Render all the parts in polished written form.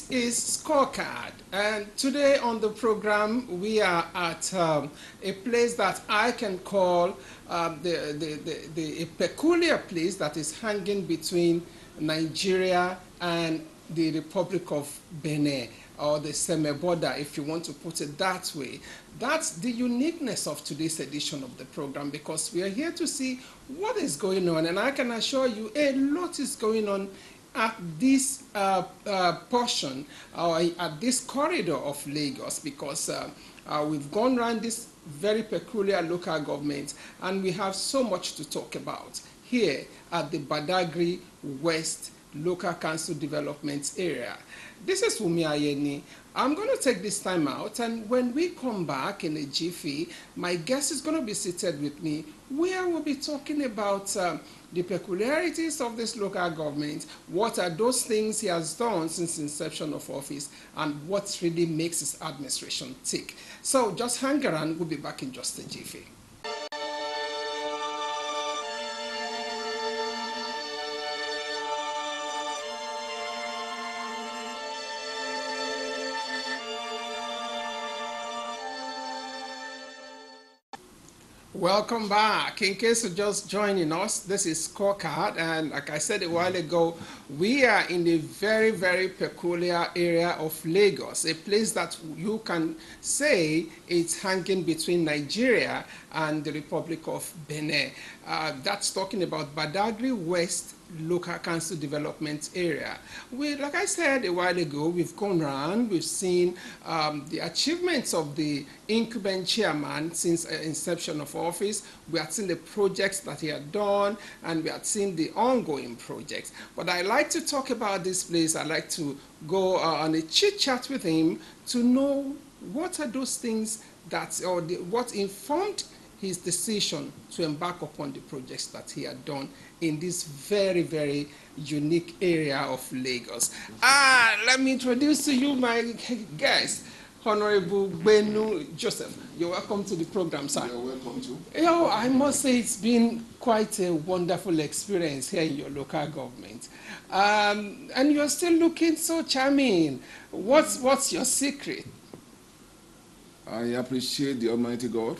This is Scorecard, and today on the program we are at a place that I can call a peculiar place that is hanging between Nigeria and the Republic of Benin, or the Seme border, if you want to put it that way. That's the uniqueness of today's edition of the program, because we are here to see what is going on, and I can assure you a lot is going on at this portion, or at this corridor of Lagos, because we've gone around this very peculiar local government, and we have so much to talk about here at the Badagry West Local Council Development Area. This is Wumi Ayeni. I'm going to take this time out, and when we come back in a jiffy, my guest is going to be seated with me, where we'll be talking about the peculiarities of this local government, what are those things he has done since inception of office, and what really makes his administration tick. So just hang around, we'll be back in just a jiffy. Welcome back. In case you're just joining us, this is Scorecard, and like I said a while ago, we are in a very, very peculiar area of Lagos, a place that you can say it's hanging between Nigeria and the Republic of Benin. That's talking about Badagry West Local Council Development Area. Like I said a while ago, we've gone around, we've seen the achievements of the incumbent chairman since inception of office. We had seen the projects that he had done, and we had seen the ongoing projects. But I like to talk about this place. I like to go on a chit chat with him to know what are those things that, or what informed his decision to embark upon the projects that he had done in this very, very unique area of Lagos. Let me introduce to you my guest, Honorable Benu Joseph. You're welcome to the program, sir. You're welcome to. I must say it's been quite a wonderful experience here in your local government. And you're still looking so charming. What's your secret? I appreciate the Almighty God.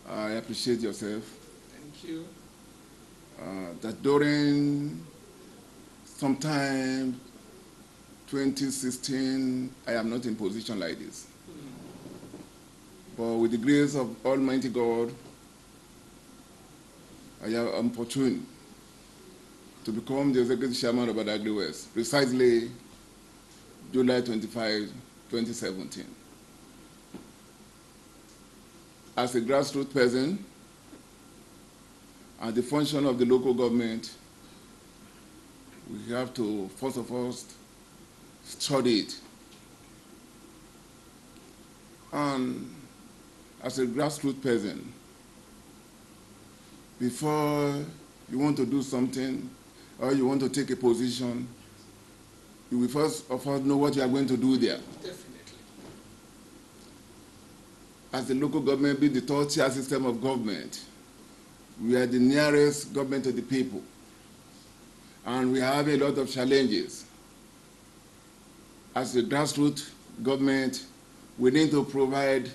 I appreciate yourself. Thank you. That during sometime 2016, I am not in position like this. But with the grace of Almighty God, I am fortunate to become the Executive Chairman of Badagry West, precisely July 25, 2017. As a grassroots person, and the function of the local government, we have to, first of all, study it. And as a grassroots person, before you want to do something or you want to take a position, you will first of all know what you are going to do there. Definitely. As the local government being the third-tier system of government, we are the nearest government to the people, and we have a lot of challenges. As a grassroots government, we need to provide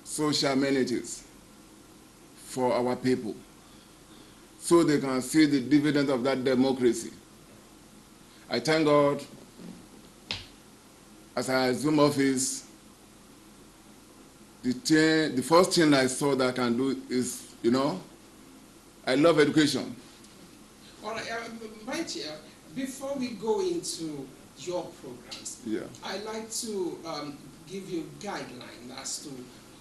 social amenities for our people so they can see the dividend of that democracy. I thank God, as I assume office, the first thing I saw that I can do is, I love education. All right, my chair, before we go into your programs, Yeah. I'd like to give you a guideline as to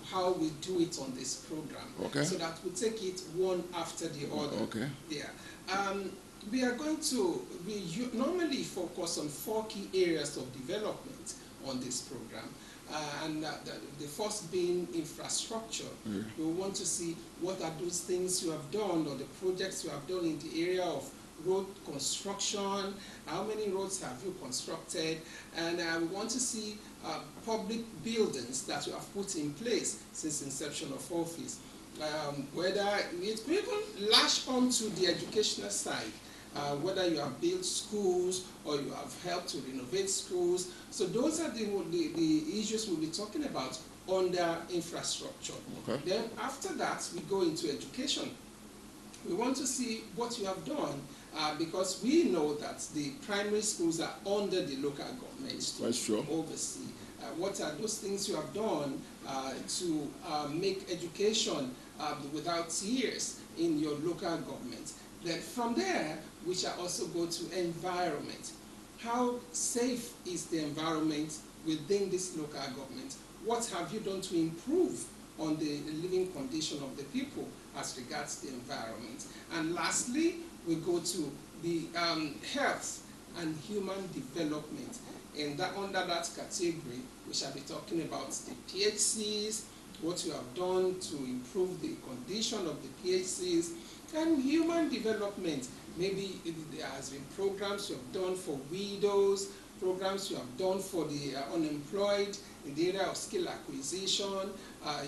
how we do it on this program, Okay. so that we take it one after the other. Okay. Yeah. We are going to, normally focus on 4 key areas of development on this program. And the first being infrastructure. Mm. We want to see what are those things you have done, or the projects you have done in the area of road construction, how many roads have you constructed, and we want to see public buildings that you have put in place since inception of office. Whether it could even lash on to the educational side. whether you have built schools or you have helped to renovate schools. So those are the issues we'll be talking about under infrastructure. Okay. Then after that, we go into education. We want to see what you have done because we know that the primary schools are under the local government to sure. oversee. What are those things you have done to make education without tears in your local government? Then from there, we shall also go to environment. How safe is the environment within this local government? What have you done to improve on the living condition of the people as regards the environment? And lastly, we go to the health and human development. And that, under that category, we shall be talking about the PHCs, what you have done to improve the condition of the PHCs, and human development. Maybe there has been programs you have done for widows, programs you have done for the unemployed in the area of skill acquisition,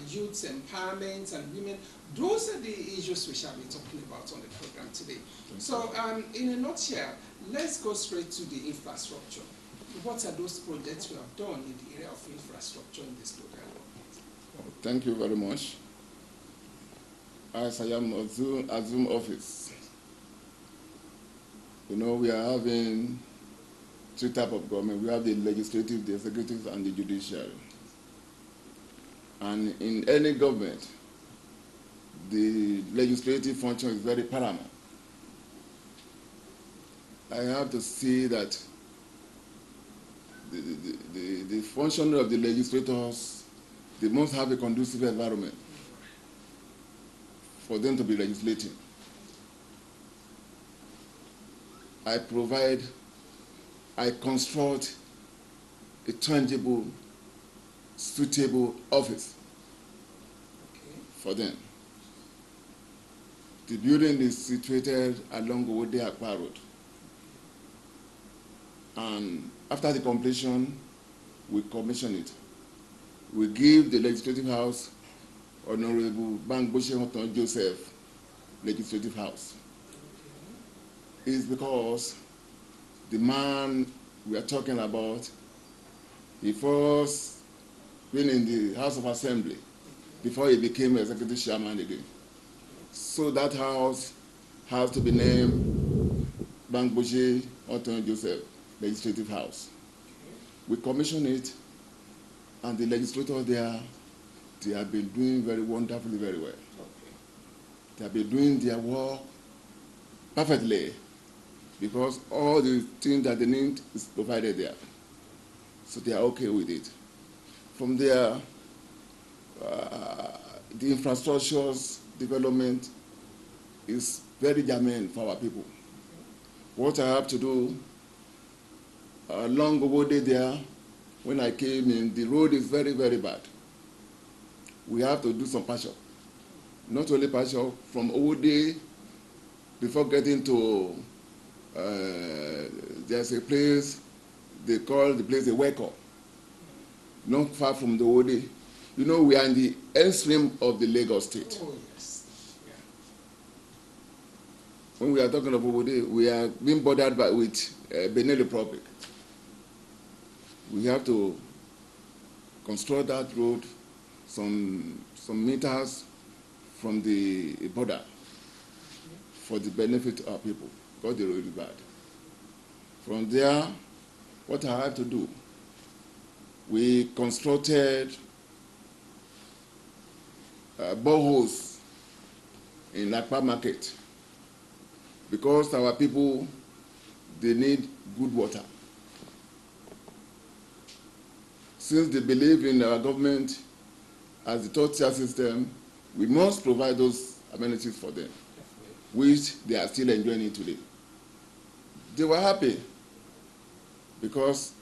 youth empowerment, and women. Those are the issues we shall be talking about on the program today. So in a nutshell, let's go straight to the infrastructure. What are those projects you have done in the area of infrastructure in this local government? Thank you very much. As I am at Zoom office, you know, we are having three types of government. We have the legislative, the executive, and the judiciary. And in any government, the legislative function is very paramount. I have to see that the function of the legislators, they must have a conducive environment for them to be legislating. I construct a tangible, suitable office for them. The building is situated along Owode Akpa Road. And after the completion, we commission it. We give the Legislative House Honorable Bangboshe Joseph Legislative House. It's because the man we are talking about, he first been in the House of Assembly before he became executive chairman again. So that house has to be named Bangboshe Joseph Legislative House. We commission it, and the legislators there, they have been doing very wonderfully, very well. They have been doing their work perfectly because all the things that they need is provided there. So they are okay with it. From there, the infrastructure's development is very germane for our people. What I have to do, along Owode there, when I came in, the road is very, very bad. We have to do some patch up. Not only patch up, from Owode, before getting to, there's a place, they call the place a Weko, not far from the Owode. You know, we are in the extreme of the Lagos state. Oh, yes. Yeah. When we are talking of Owode, we are being bordered with Benin Republic. We have to construct that road some meters from the border for the benefit of our people, because the road is bad. From there, what I had to do, we constructed boreholes in Akpa Market because our people, they need good water. Since they believe in our government as the third-tier system, we must provide those amenities for them, which they are still enjoying it today. They were happy because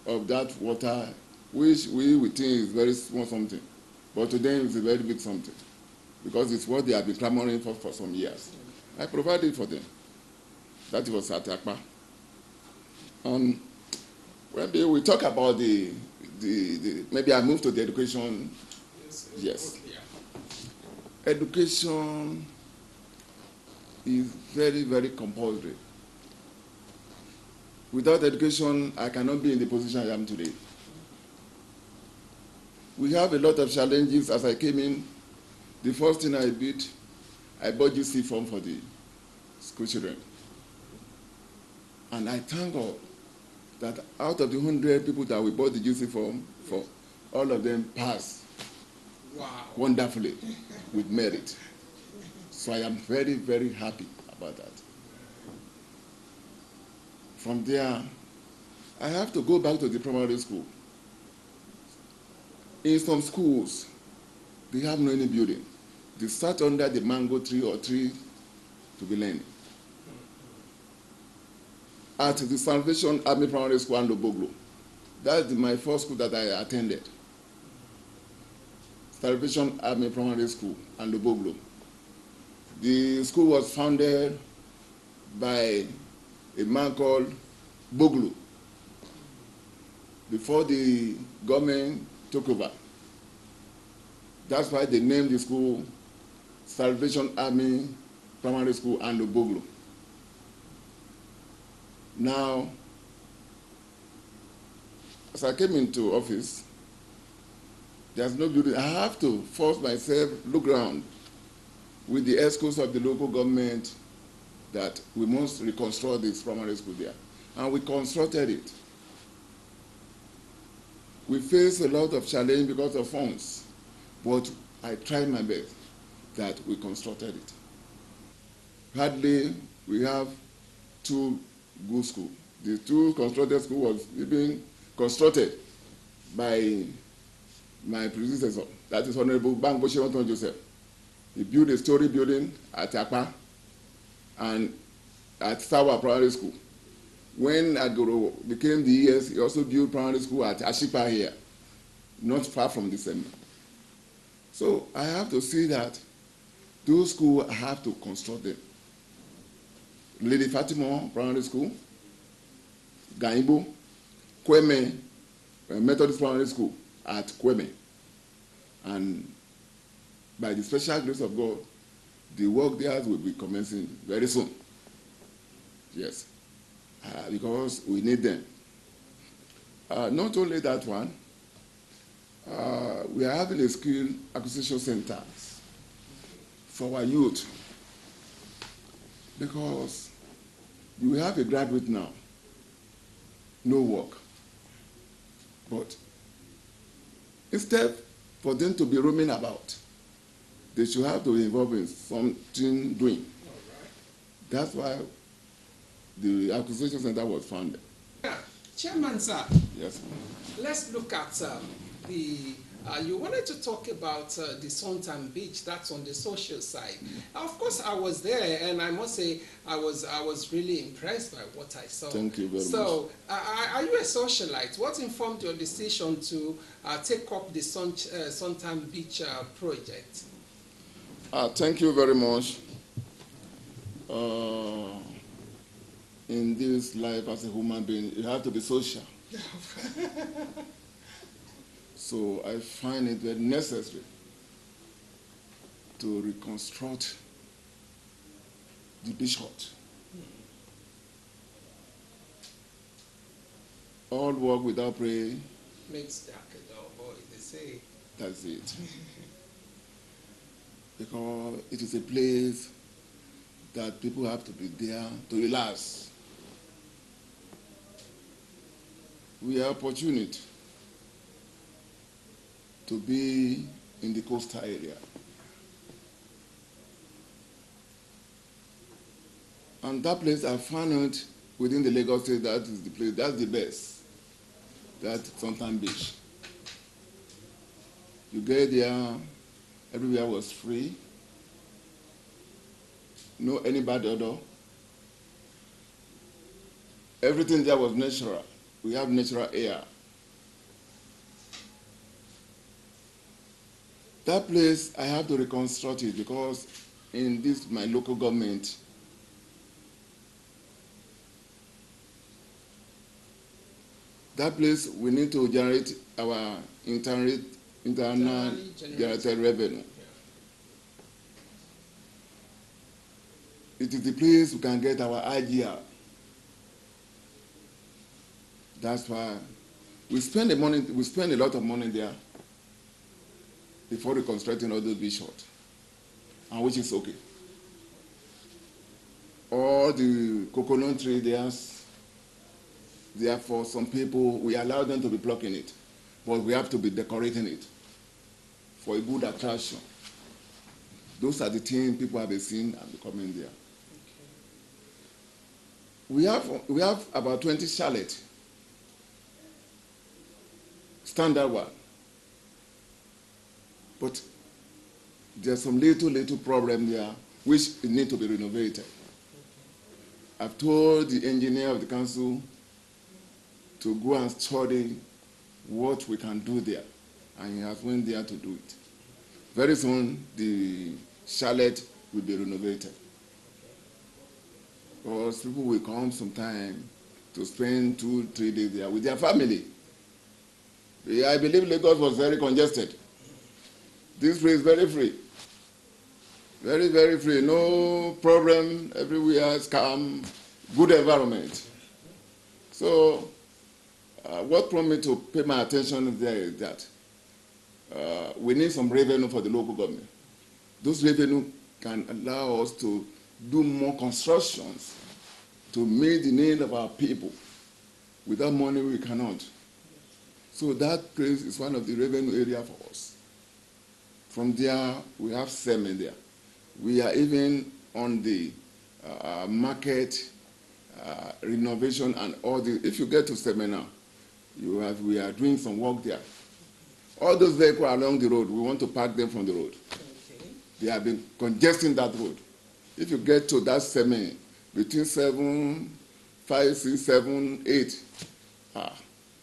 of that water, which we think is very small something, but to them it's a very big something, because it's what they have been clamoring for some years. I provided for them. That was at Akpa. When we talk about the maybe I move to the education. Yes. Education is very, very compulsory Without education, I cannot be in the position I am today. We have a lot of challenges. As I came in, the first thing I did, I bought GC form for the school children. And I thank God that out of the 100 people that we bought the GC form for, all of them passed wonderfully with merit. So I am very, very happy about that. From there, I have to go back to the primary school. In some schools, they have no any building. They start under the mango tree or tree to be learning. At the Salvation Army Primary School and Loboglo, that's my first school that I attended. Salvation Army Primary School and Loboglo. The school was founded by a man called Boglu before the government took over. That's why they named the school Salvation Army Primary School and Loboglo. Now, as I came into office, there's no building. I have to force myself, look around with the escorts of the local government that we must reconstruct this primary school there. And we constructed it. We faced a lot of challenge because of funds, but I tried my best that we constructed it. Hardly we have two good schools. The two constructed school was being constructed by my predecessor, that is Honorable Bank Boshewanton Joseph. He built a story building at Akpa and at Sawa Primary School. When Agoro became the ES, he also built primary school at Ashipa here, not far from the same. So I have to see that those schools, I have to construct them. Lady Fatima Primary School, Gaimbo, Kweme, Methodist Primary School at Kweme. And by the special grace of God, the work there will be commencing very soon. Yes, because we need them. Not only that one, we are having a skill acquisition center for our youth, because you have a graduate now, no work. But instead for them to be roaming about, they should have to be involved in something doing. That's why the acquisition center was founded. Yeah. Chairman, sir. Yes. Let's look at you wanted to talk about the Suntan Beach. That's on the social side. Of course, I was there, and I must say I was really impressed by what I saw. Thank you very much. So, are you a socialite? What informed your decision to take up the Suntan Beach project? Thank you very much. In this life as a human being, you have to be social. So I find it very necessary to reconstruct the beach hut. All work without prayer Makes Jack a dull boy, they say. That's it. Because it is a place that people have to be there to relax. We have opportunity to be in the coastal area. And that place I found out within the Lagos State, that is the place, that's the best. That's Suntan Beach. You get there, everywhere was free. No any bad odor. Everything there was natural. We have natural air. That place, I have to reconstruct it because in this, my local government, that place, we need to generate our internal generated revenue. It is the place we can get our IGR. That's why we spend a lot of money there before reconstructing all those big shots, and which is okay. All the coconut tree therefore some people, we allow them to be plucking it, but we have to be decorating it for a good attraction. Those are the things people have been seeing and coming there. Okay. We have about 20 chalets, standard one. But there's some little problem there which need to be renovated. I've told the engineer of the council to go and study what we can do there, and he has went there to do it. Very soon, the chalet will be renovated. Because people will come sometime to spend 2-3 days there with their family. I believe Lagos was very congested. This place is very free. Very, very free. No problem. Everywhere is calm. Good environment. So, what prompted me to pay my attention there is that we need some revenue for the local government. Those revenue can allow us to do more constructions to meet the need of our people. Without money, we cannot. So that place is one of the revenue area for us. From there, we have semen there. We are even on the market renovation and all the. If you get to semen now, we are doing some work there. All those vehicles along the road, we want to park them from the road. Okay. They have been congesting that road. If you get to that semen between 5, 6, 7, 8,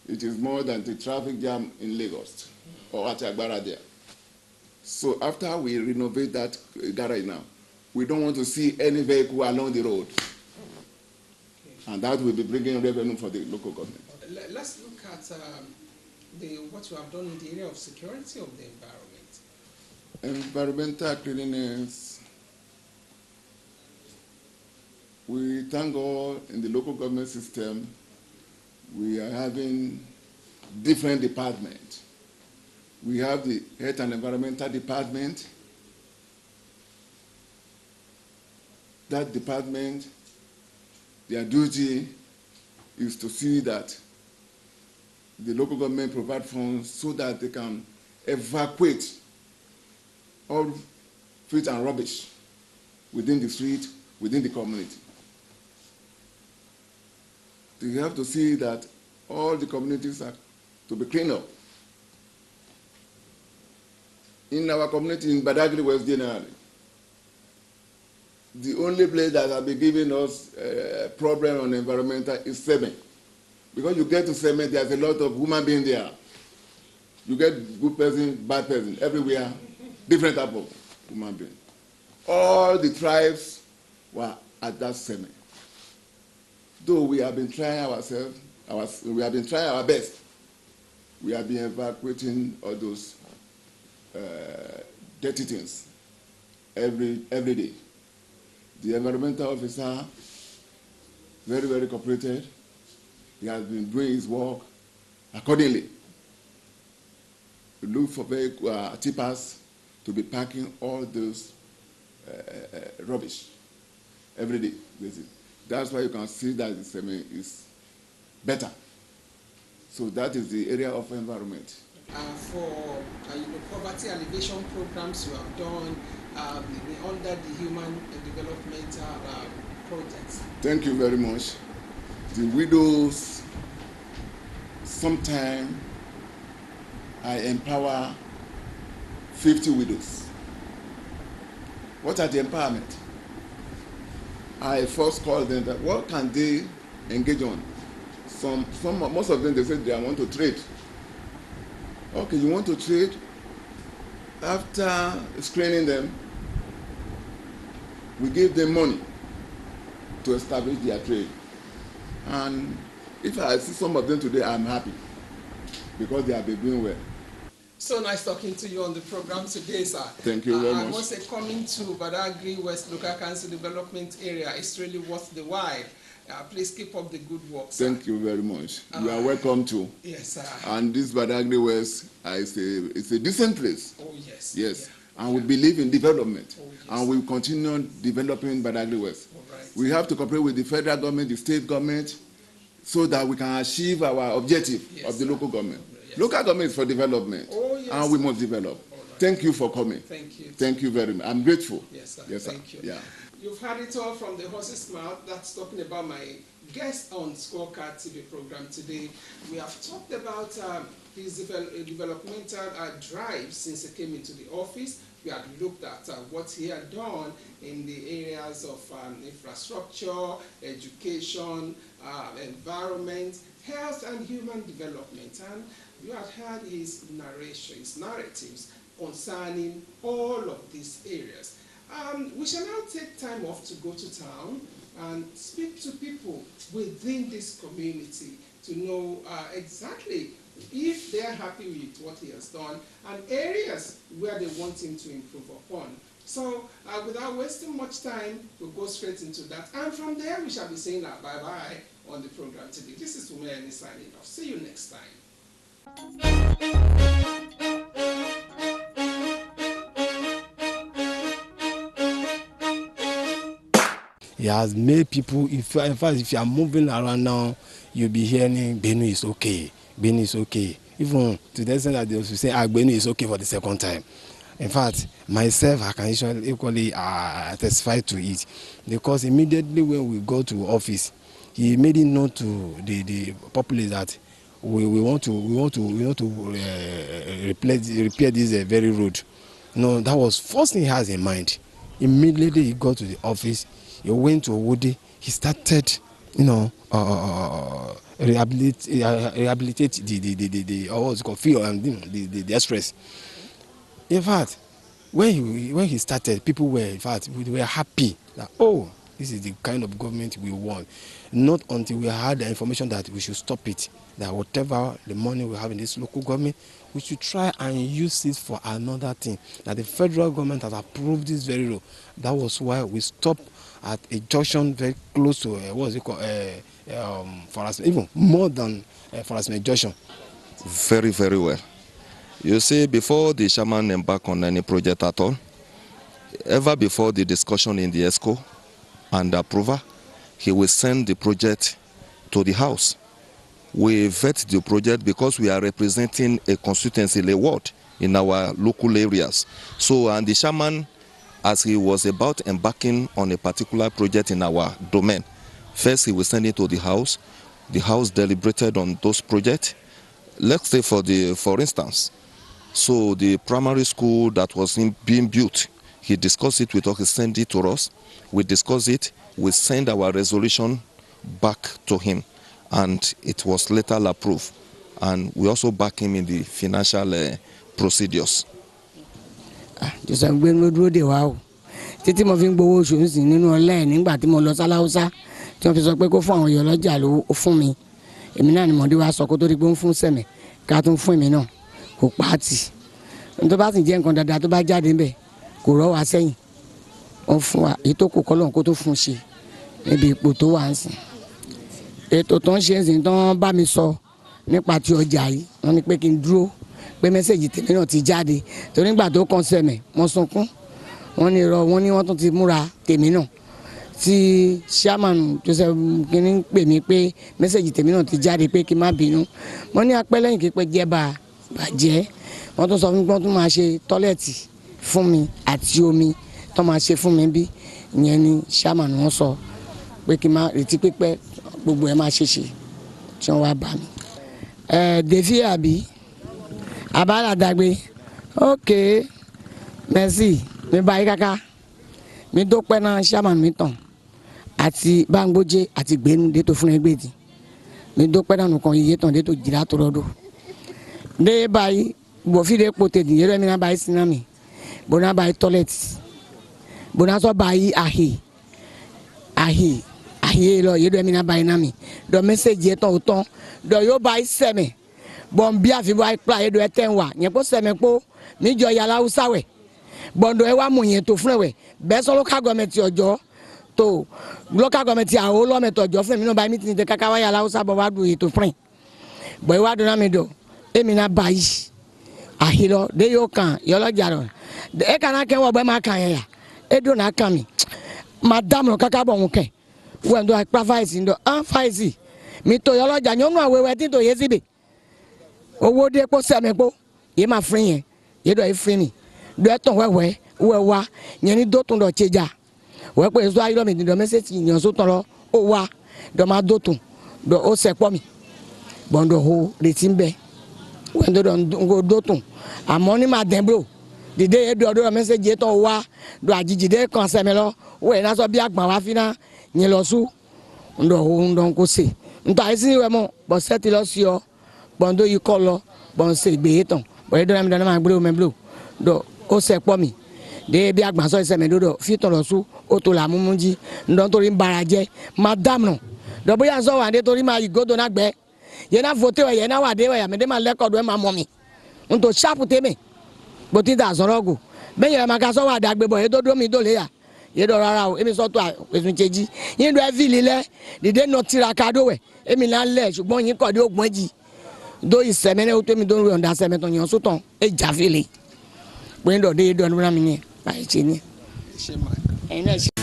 it is more than the traffic jam in Lagos or at Agbara there. So after we renovate that garage now, we don't want to see any vehicle along the road. Okay. And that will be bringing revenue for the local government. Let's look at what you have done in the area of security of the environment. Environmental cleanliness. We thank God in the local government system, we are having different departments. We have the Health and Environmental Department. That department, their duty is to see that the local government provide funds so that they can evacuate all filth and rubbish within the street, within the community. They have to see that all the communities are to be cleaned up. In our community in Badagry, West generally, the only place that has been giving us a problem on environmental is semen. Because you get to semen, there's a lot of human beings there. You get good person, bad person, everywhere, different type of human being. All the tribes were at that semen. Though we have been trying ourselves, we have been trying our best. We have been evacuating all those dirty things every day. The environmental officer, very, very cooperated. He has been doing his work accordingly. We look for tippers to be packing all those rubbish every day. That's why you can see that the semen is better. So that is the area of environment. For poverty alleviation programs you have done under the human developmental projects. Thank you very much. The widows, sometimes I empower 50 widows. What are the empowerment? I first call them that what can they engage on? Most of them, they say they want to trade. Okay, you want to trade? After screening them, we give them money to establish their trade. And if I see some of them today, I'm happy because they have been doing well. So nice talking to you on the program today, sir. Thank you very much. I must say, coming to Badagry West Local Council Development Area is really worth the while. Please keep up the good work, sir. Thank you very much. You are welcome too. Yes, sir. And this Badagry West it's a decent place. Oh, yes. Yes. Yeah. And we believe in development. Oh, yes. And we continue developing Badagry West. All right. We have to cooperate with the federal government, the state government, so that we can achieve our objective of the local government. Yes. Local government is for development. Oh, yes. And we must develop. Right. Thank you for coming. Thank you. Thank you very much. I'm grateful. Yes, sir. Yes, sir. Thank you. Yeah. You've heard it all from the horse's mouth. That's talking about my guest on Scorecard TV program today. We have talked about his developmental drive since he came into the office. We had looked at what he had done in the areas of infrastructure, education, environment, health and human development. And you had heard his narration, his narratives concerning all of these areas. We shall now take time off to go to town and speak to people within this community to know exactly if they're happy with what he has done and areas where they want him to improve upon. So without wasting much time, we'll go straight into that. And from there, we shall be saying our bye-bye on the program today. This is Tumeni signing off. See you next time. He has made people, in fact, if you are moving around now, you'll be hearing Benue is okay, Benue is okay. Even to the extent that they also say, Benue is okay for the second time. In fact, myself, I can equally testify to it. Because immediately when we go to office, he made it known to the populace that we want to repair this very road. No, that was first thing he has in mind. Immediately he got to the office. He went to Woody. He started, rehabilitate the what's called field and the express. In fact, when he started, people were happy that this is the kind of government we want. Not until we had the information that we should stop it. That whatever the money we have in this local government, we should try and use it for another thing. That the federal government has approved this very road. That was why we stopped at a junction very close to even more than Forestman Junction. Very, very well. You see, before the chairman embarked on any project at all, ever before the discussion in the ESCO and approval, he will send the project to the house. We vet the project because we are representing a constituency, a ward in our local areas. So, and the chairman, as he was about embarking on a particular project in our domain, first he will send it to the house deliberated on those projects. Let's say for instance, so the primary school that was being built, he discussed it with us, he sent it to us, we discussed it, we send our resolution back to him, and it was later approved. And we also back him in the financial procedures. Títí mo fi ń gbowó oṣù ń sìn nínú ọlẹ́ nígbà tí mo lọ sáláúsá tí wọ́n fi sọ pé kó fún àwọn èèyàn lọ́jà ló fún mi èmi náà ni mo dé wá sọ kó tó rí pé ń fún sẹ̀mẹ̀ ká tún fún èmi náà kò pàtì tó bá sì jẹ́ nǹkan dáadáa tó bá jáde ńbẹ̀ kò rọ́ wa sẹ́yìn wọ́n fún wa èyí tó kù kọ́lọ́n kó tó fún ṣe níbi ipò tó wà ń sìn ètò tó ń ṣe ń sìn tó ń bá mi sọ nípa ti ọjà yìí wọ́n ní pé kí n dúró pé mẹ́sẹ̀jì tèmi náà ti jáde torí nígbà tó kàn sẹ̀mẹ̀ mo sunkún wọ́n ní irọ́ wọ́n ní wọ́n tún ti múra tèmi náà tí chairman Joseph kìíní pè mí pé mẹ́sẹ̀jì tèmi náà ti jáde pé kí n má bínú wọ́n ní apẹ́lẹ́yìn kí pé jẹ́ bàjẹ́ wọ́n tún sọ fún mi pé wọ́n tún máa ṣe tọ́lẹ̀tì fún mi àti omi tó máa ṣe fún mi bí ìyẹn ni chairman wọ́n sọ pé kí n má retí pípẹ́ gbogbo ẹ̀ máa ṣe tí wọ́n wá bá mi. Defi àbí Badagry ok merci mi bá yí kaka mi dúpẹ́ náà chairman mi tán àti Bangboje àti gbénu dé tó fún ẹgbẹ́ ti mi dúpẹ́ náà nìkan iye tán dé tó jìrà tó rọ́dọ̀ dé báyìí bòfin dé pote dì yẹ́rẹ́ mi náà báyìí sinami bò náà báyìí tọ́lẹ̀tì bò náà sọ báyìí àhì lọ yẹ́rẹ́ mi náà báyìí náà mi dọ̀ mẹ́sẹ̀jì yẹ́ tán ò tán dọ̀ yóò báyìí sẹ̀mẹ̀ bọ̀n bí àfi báyìí kpla yẹ́ dọ̀ ẹ tẹ̀ ń wà yẹn kó sẹ̀mẹ̀ kó mi jọ yàrá hausa wẹ̀ bọ̀ndọ̀ ẹ wá mú yẹn tó fún ẹ wẹ̀ bẹ́ẹ̀ sọ local government ọjọ́ to local government ya o lo meto jo fún mi no ba meeting de kakawa ya Hausa bo wa do to friend boy wa do na me do emi na bayi ahilo de yo kan yo lo jaro e kana ken wo gbe ma kan ya e do na kan mi madam no kaka bo nke we ndo pa faisi ndo an faisi mi to yo lo ja nyonu awewe tin to yesibe owo de po se me po ye ma friend yen ye do e friend mi do e ton wewe we wa yen ni do tun do cheja we pe so ayiro mi do message yan so ton lo o wa do ma do tun do o se po mi bondo ho de timbe we ndo do do tun amoni ma den bro the day do message to wa do ajijide kan se me lo we na so bi agban wa fina yin lo su ndo ho ndo ko se nto aisi we mo bo set lo si o bondo yi ko lo bon se gbe tan bo do na mi do na ma gbe o me blo do o se po mi de bi agban so se me do fi ton lo su o to la mumunji ndo tori mbara je madam no do boya so wa de tori ma igodo na gbe ye na vote we ye na wa de we ya me de ma record we ma mo mi nto sharp te me bo ti da sorogo be ye ma ka so wa da gbe bo ye do mi do le ya ye do rara o emi so to esun cheji yin do e feel le de de no tiraka do we emi na le ṣùgbọ́n yin ko de ogbon ji do isemene o to mi do ro nda seme ton yan so ton e jafele pe ndo de do na mi ni ba e che ni Ṣé máa. ẹ̀yin náà